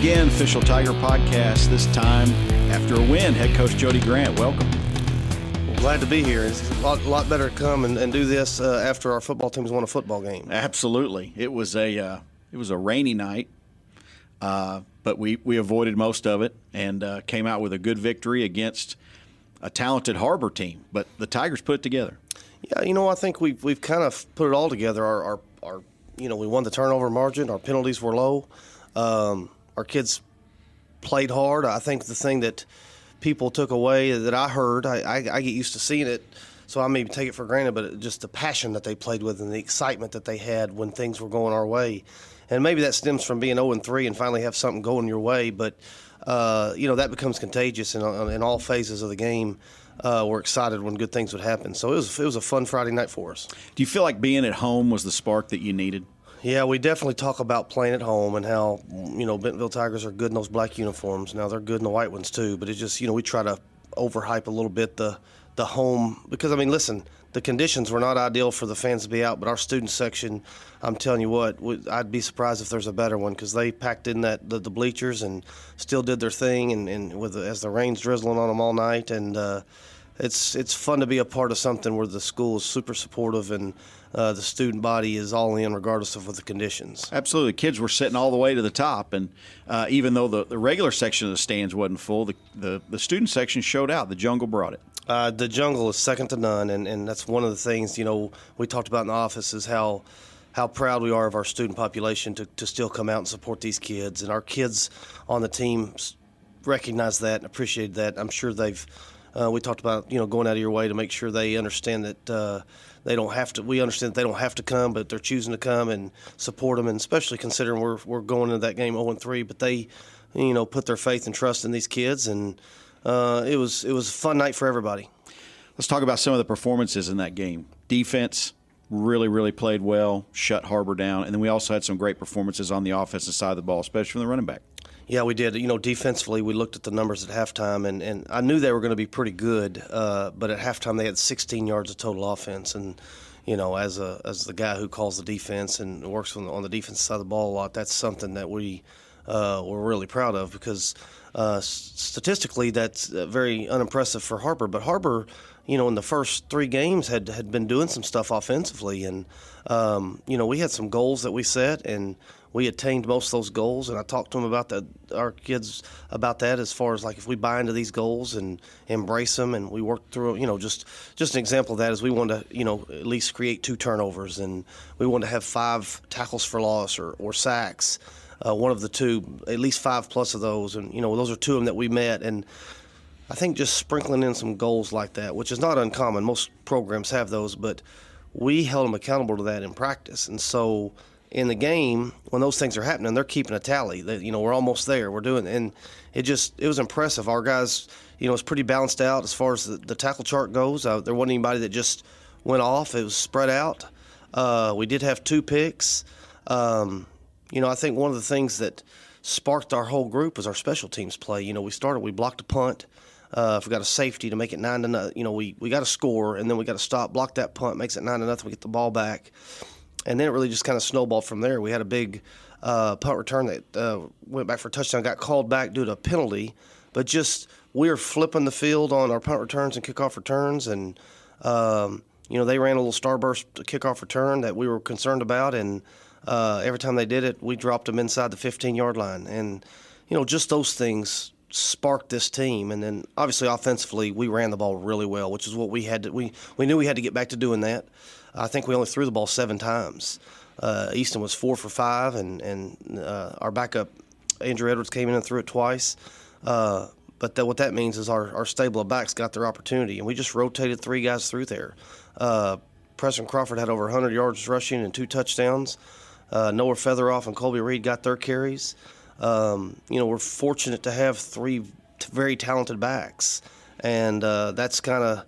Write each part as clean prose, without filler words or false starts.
again, Official Tiger Podcast, this time after a win. Head coach Jody Grant, welcome. Well, glad to be here. It's a lot better to come and do this after our football team's won a football game. Absolutely. It was a rainy night, but we avoided most of it and came out with a good victory against a talented Harbor team. But the Tigers put it together. Yeah, I think we've kind of put it all together. Our we won the turnover margin. Our penalties were low. Our kids played hard. I think the thing that people took away that I heard, I get used to seeing it, so I maybe take it for granted, but just the passion that they played with and the excitement that they had when things were going our way. And maybe that stems from being 0-3 and finally have something going your way, but that becomes contagious in all phases of the game. We're excited when good things would happen. So it was a fun Friday night for us. Do you feel like being at home was the spark that you needed? Yeah, we definitely talk about playing at home and how, Bentonville Tigers are good in those black uniforms. Now they're good in the white ones too, but it's just, we try to overhype a little bit the home because, listen, the conditions were not ideal for the fans to be out, but our student section, I'm telling you what, I'd be surprised if there's a better one because they packed in the bleachers and still did their thing and as the rain's drizzling on them all night. And it's fun to be a part of something where the school is super supportive and the student body is all in regardless of what the conditions. Absolutely. Kids were sitting all the way to the top, and even though the regular section of the stands wasn't full, the student section showed out. The jungle brought it. The jungle is second to none, and that's one of the things, we talked about in the office is how proud we are of our student population to still come out and support these kids. And our kids on the team recognize that and appreciate that. I'm sure we talked about, going out of your way to make sure they understand that they don't have to. We understand that they don't have to come, but they're choosing to come and support them, and especially considering we're going into that game 0-3. But they, put their faith and trust in these kids, and it was a fun night for everybody. Let's talk about some of the performances in that game. Defense really, really played well, shut Harbor down, and then we also had some great performances on the offensive side of the ball, especially from the running back. Yeah, we did. Defensively, we looked at the numbers at halftime, and I knew they were going to be pretty good. But at halftime, they had 16 yards of total offense. And, as the guy who calls the defense and works on the defensive side of the ball a lot, that's something that we were really proud of because statistically, that's very unimpressive for Harbor. But Harbor, in the first three games had been doing some stuff offensively. And, we had some goals that we set, and we attained most of those goals, and I talked to them about that, our kids about that as far as like if we buy into these goals and embrace them and we work through, just an example of that is we want to, at least create 2 turnovers, and we want to have 5 tackles for loss or sacks, one of the 2, at least 5 plus of those, and, those are 2 of them that we met. And I think just sprinkling in some goals like that, which is not uncommon, most programs have those, but we held them accountable to that in practice. And so in the game, when those things are happening, they're keeping a tally. We're almost there. We're doing, and it was impressive. Our guys, it's pretty balanced out as far as the tackle chart goes. There wasn't anybody that just went off. It was spread out. We did have 2 picks. I think one of the things that sparked our whole group was our special teams play. We blocked a punt. If we got a safety to make it 9-0, we got a score, and then we got to stop, block that punt, makes it 9-0. We get the ball back. And then it really just kind of snowballed from there. We had a big punt return that went back for a touchdown, got called back due to a penalty. But just we were flipping the field on our punt returns and kickoff returns. And, they ran a little starburst kickoff return that we were concerned about. And every time they did it, we dropped them inside the 15-yard line. And, just those things sparked this team. And then obviously offensively, we ran the ball really well, which is what we had to – we knew we had to get back to doing that. I think we only threw the ball 7 times. Easton was 4 for 5, and our backup, Andrew Edwards, came in and threw it twice. But what that means is our stable of backs got their opportunity, and we just rotated 3 guys through there. Preston Crawford had over 100 yards rushing and 2 touchdowns. Noah Featheroff and Colby Reed got their carries. We're fortunate to have 3 very talented backs, and that's kind of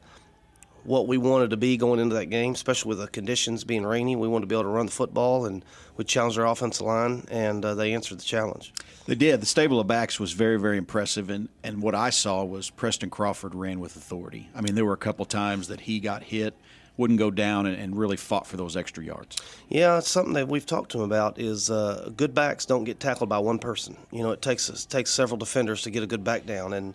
what we wanted to be going into that game, especially with the conditions being rainy. We wanted to be able to run the football, and we challenged our offensive line, and they answered the challenge. They did. The stable of backs was very, very impressive, and what I saw was Preston Crawford ran with authority. There were a couple times that he got hit wouldn't go down and really fought for those extra yards. Yeah, it's something that we've talked to him about is good backs don't get tackled by one person. It takes several defenders to get a good back down, and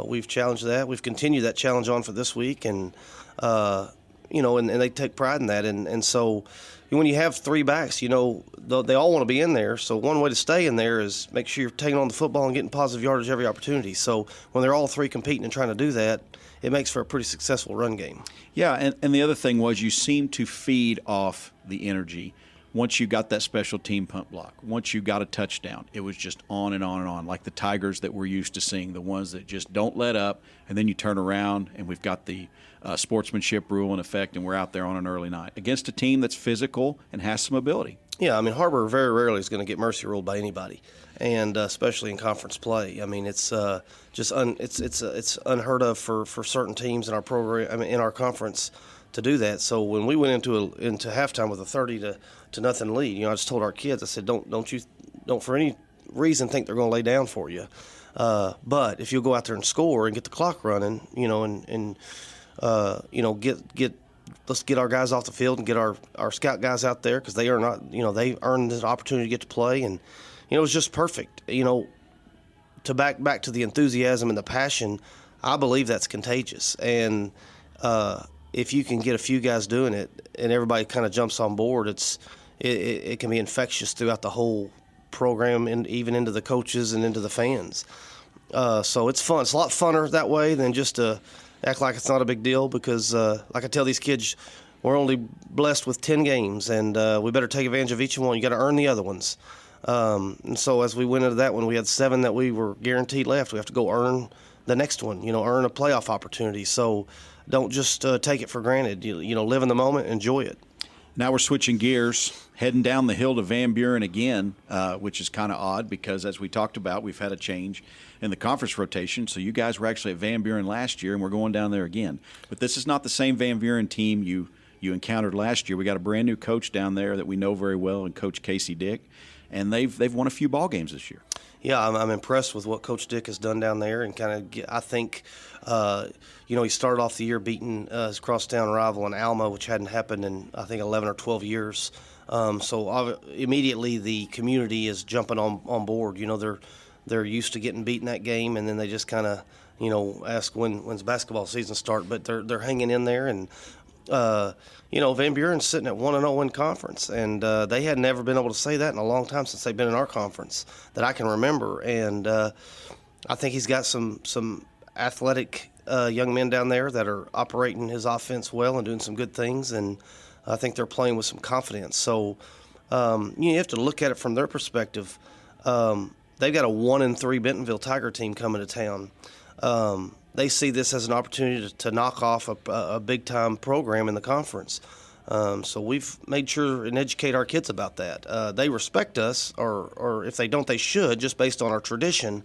we've challenged that. We've continued that challenge on for this week, and and they take pride in that. And so when you have three backs, they all want to be in there. So one way to stay in there is make sure you're taking on the football and getting positive yardage every opportunity. So when they're all three competing and trying to do that, it makes for a pretty successful run game. Yeah, and the other thing was you seemed to feed off the energy. Once you got that special team punt block, once you got a touchdown, it was just on and on and on, like the Tigers that we're used to seeing, the ones that just don't let up, and then you turn around and we've got the sportsmanship rule in effect, and we're out there on an early night against a team that's physical and has some ability. Yeah, I mean, Harbor very rarely is going to get mercy ruled by anybody, and especially in conference play. I mean, it's it's unheard of for certain teams in our program. I mean, in our conference to do that. So when we went into halftime with a 30-0 lead, I just told our kids, I said, don't for any reason think they're going to lay down for you. But if you'll go out there and score and get the clock running, let's get our guys off the field and get our scout guys out there, because they are not, they earned this opportunity to get to play, and it was just perfect. To back to the enthusiasm and the passion, I believe that's contagious, and if you can get a few guys doing it and everybody kind of jumps on board, it can be infectious throughout the whole program and even into the coaches and into the fans. So it's fun. It's a lot funner that way than just to act like it's not a big deal, because like I tell these kids, we're only blessed with 10 games, and we better take advantage of each one. You got to earn the other ones. And so as we went into that one, we had 7 that we were guaranteed left. We have to go earn the next one, earn a playoff opportunity. So don't just take it for granted. Live in the moment, enjoy it. Now we're switching gears, heading down the hill to Van Buren again, which is kind of odd because, as we talked about, we've had a change in the conference rotation. So you guys were actually at Van Buren last year, and we're going down there again. But this is not the same Van Buren team you encountered last year. We got a brand new coach down there that we know very well, and Coach Casey Dick, and they've won a few ball games this year. Yeah, I'm impressed with what Coach Dick has done down there, and I think, he started off the year beating his crosstown rival in Alma, which hadn't happened in, I think, 11 or 12 years. So immediately the community is jumping on board. They're used to getting beat in that game, and then they just kind of, ask when's basketball season start. But they're hanging in there, and Van Buren's sitting at 1-0 in conference, and they had never been able to say that in a long time since they've been in our conference that I can remember. And I think he's got some athletic young men down there that are operating his offense well and doing some good things, and I think they're playing with some confidence. So you have to look at it from their perspective. They've got a 1-3 Bentonville Tiger team coming to town. They see this as an opportunity to knock off a big-time program in the conference. So we've made sure and educate our kids about that. They respect us, or if they don't, they should, just based on our tradition,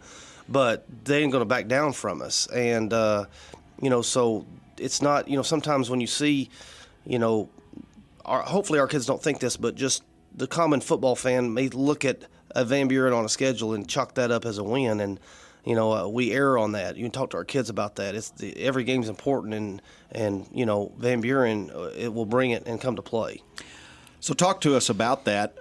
but they ain't going to back down from us. And, so it's not, sometimes when you see, hopefully our kids don't think this, but just the common football fan may look at a Van Buren on a schedule and chalk that up as a win, and we err on that. You can talk to our kids about that. Every game's important, and Van Buren, it will bring it and come to play. So talk to us about that.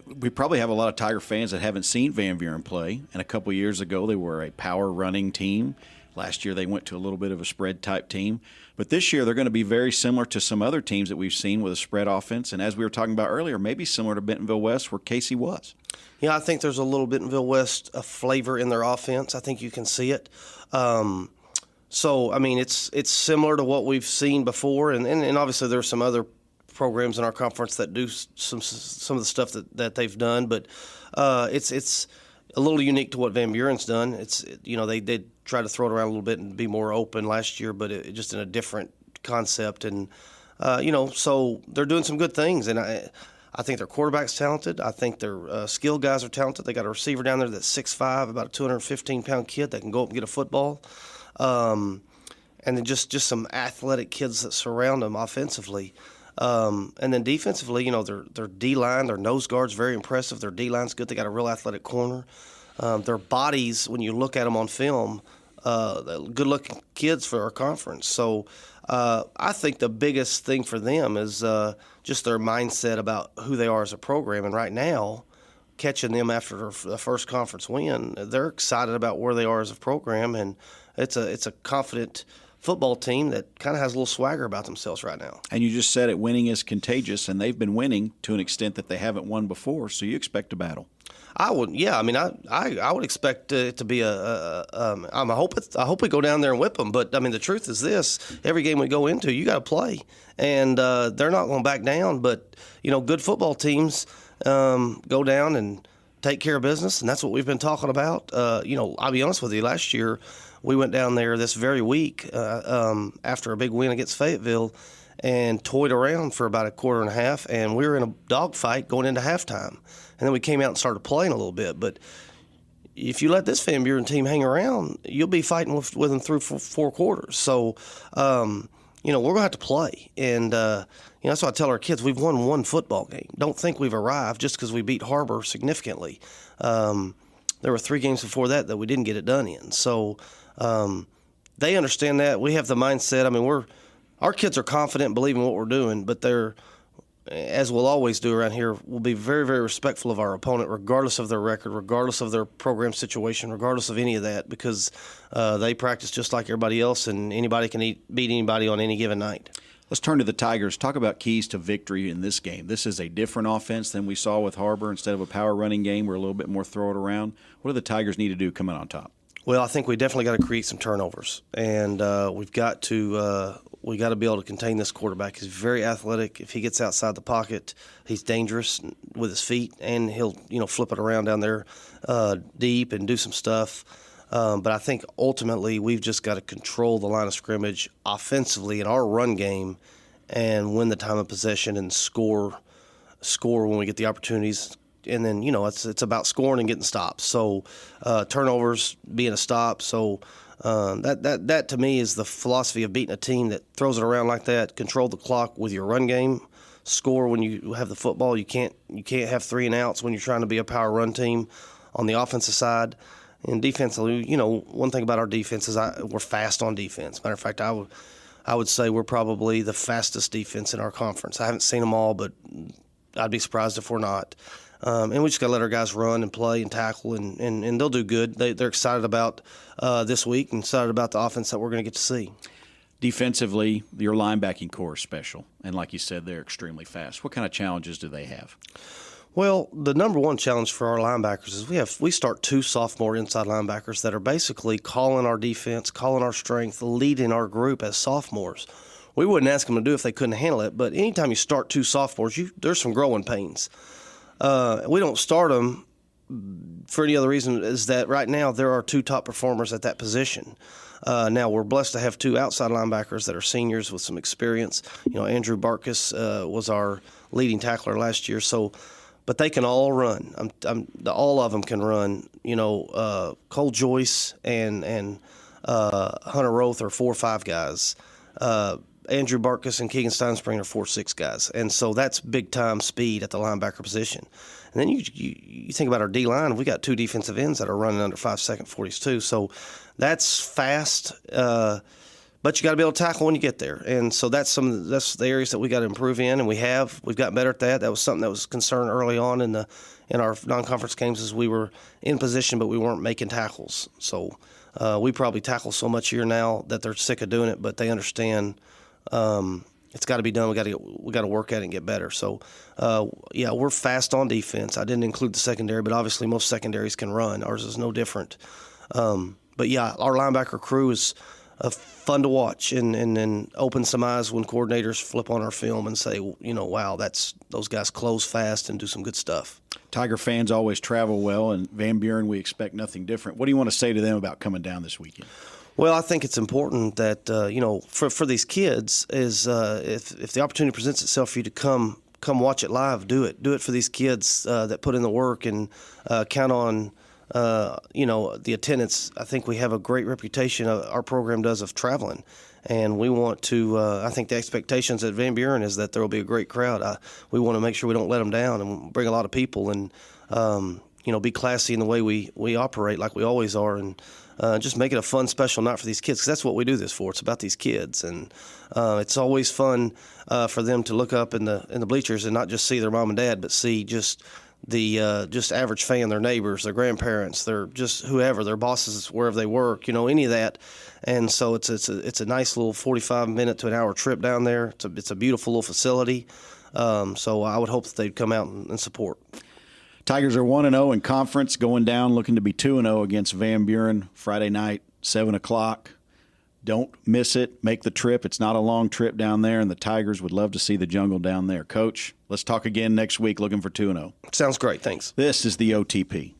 We probably have a lot of Tiger fans that haven't seen Van Buren play, and a couple years ago they were a power running team. Last year they went to a little bit of a spread type team. But this year they're going to be very similar to some other teams that we've seen with a spread offense, and as we were talking about earlier, maybe similar to Bentonville West where Casey was. Yeah, I think there's a little Bentonville West flavor in their offense. I think you can see it. So, I mean, it's similar to what we've seen before, and obviously there's some other programs in our conference that do some of the stuff that they've done, but it's a little unique to what Van Buren's done. They did try to throw it around a little bit and be more open last year, but it just in a different concept, and so they're doing some good things, and I think their quarterback's talented. I think their skill guys are talented. They got a receiver down there that's 6'5", about a 215-pound kid that can go up and get a football. And then just some athletic kids that surround them offensively. And then defensively, their D-line, their nose guard's very impressive. Their D-line's good. They got a real athletic corner. Their bodies, when you look at them on film, good-looking kids for our conference. So I think the biggest thing for them is just their mindset about who they are as a program. And right now, catching them after the first conference win, they're excited about where they are as a program, and it's a confident football team that kind of has a little swagger about themselves right now. And you just said it, winning is contagious, and they've been winning to an extent that they haven't won before, so you expect a battle. I would, yeah. I mean, I would expect it to be I hope we go down there and whip them. But I mean, the truth is this: every game we go into, you got to play, and they're not going to back down. But good football teams go down and take care of business, and that's what we've been talking about. I'll be honest with you. Last year, we went down there this very week after a big win against Fayetteville, and toyed around for about a quarter and a half, and we were in a dogfight going into halftime. And then we came out and started playing a little bit. But if you let this Van Buren team hang around, you'll be fighting with them through four quarters. So, we're going to have to play. And, that's why I tell our kids we've won one football game. Don't think we've arrived just because we beat Harbor significantly. There were 3 games before that we didn't get it done in. So they understand that. We have the mindset. I mean, our kids are confident and believe in what we're doing, but they're, as we'll always do around here, we'll be very, very respectful of our opponent, regardless of their record, regardless of their program situation, regardless of any of that, because they practice just like everybody else, and anybody can beat anybody on any given night. Let's turn to the Tigers. Talk about keys to victory in this game. This is a different offense than we saw with Harbor. Instead of a power running game, we're a little bit more throw it around. What do the Tigers need to do coming on top? Well, I think we definitely got to create some turnovers, and we got to be able to contain this quarterback. He's very athletic. If he gets outside the pocket, he's dangerous with his feet, and he'll flip it around down there deep and do some stuff. But I think ultimately we've just got to control the line of scrimmage offensively in our run game, and win the time of possession and score when we get the opportunities. And then it's about scoring and getting stops. So turnovers being a stop. So that to me is the philosophy of beating a team that throws it around like that. Control the clock with your run game. Score when you have the football. You can't have 3 and outs when you're trying to be a power run team on the offensive side. And defensively, one thing about our defense is we're fast on defense. Matter of fact, I would say we're probably the fastest defense in our conference. I haven't seen them all, but I'd be surprised if we're not. And we just got to let our guys run and play and tackle, and they'll do good. They're excited about this week and excited about the offense that we're going to get to see. Defensively, your linebacking core is special. And like you said, they're extremely fast. What kind of challenges do they have? Well, the number one challenge for our linebackers is we start 2 sophomore inside linebackers that are basically calling our defense, calling our strength, leading our group as sophomores. We wouldn't ask them to do if they couldn't handle it, but anytime you start 2 sophomores, there's some growing pains. We don't start them for any other reason is that right now there are 2 top performers at that position. Now we're blessed to have 2 outside linebackers that are seniors with some experience. Andrew Barkus was our leading tackler last year, but they can all run. All of them can run. Cole Joyce and Hunter Roth are 4-5 guys. Andrew Barkus and Keegan Steinspring are 4-6 guys, and so that's big time speed at the linebacker position. And then you think about our D line. We got 2 defensive ends that are running under 5-second 40s too. So that's fast, but you got to be able to tackle when you get there. And so that's the areas that we got to improve in, and we've gotten better at that. That was something that was a concern early on in our non-conference games as we were in position, but we weren't making tackles. So we probably tackle so much here now that they're sick of doing it, but they understand. It's got to be done. We got to work at it and get better. So, we're fast on defense. I didn't include the secondary, but obviously most secondaries can run. Ours is no different. But our linebacker crew is fun to watch and open some eyes when coordinators flip on our film and say, wow, those guys close fast and do some good stuff. Tiger fans always travel well, and Van Buren, we expect nothing different. What do you want to say to them about coming down this weekend? Well, I think it's important that for these kids is if the opportunity presents itself for you to come watch it live, do it. Do it for these kids that put in the work and count on the attendance. I think we have a great reputation. Our program does of traveling, and we want to. I think the expectations at Van Buren is that there will be a great crowd. We want to make sure we don't let them down and bring a lot of people and. be classy in the way we operate like we always are, and just make it a fun, special night for these kids, because that's what we do this for. It's about these kids, and it's always fun for them to look up in the bleachers and not just see their mom and dad, but see just the just average fan, their neighbors, their grandparents, their just whoever, their bosses, wherever they work, any of that. And so it's a nice little 45-minute to an hour trip down there. It's a beautiful little facility. So I would hope that they'd come out and support. Tigers are 1-0 in conference, going down, looking to be 2-0 against Van Buren Friday night, 7 o'clock. Don't miss it. Make the trip. It's not a long trip down there, and the Tigers would love to see the Jungle down there. Coach, let's talk again next week, looking for 2-0. Sounds great. Thanks. This is the OTP.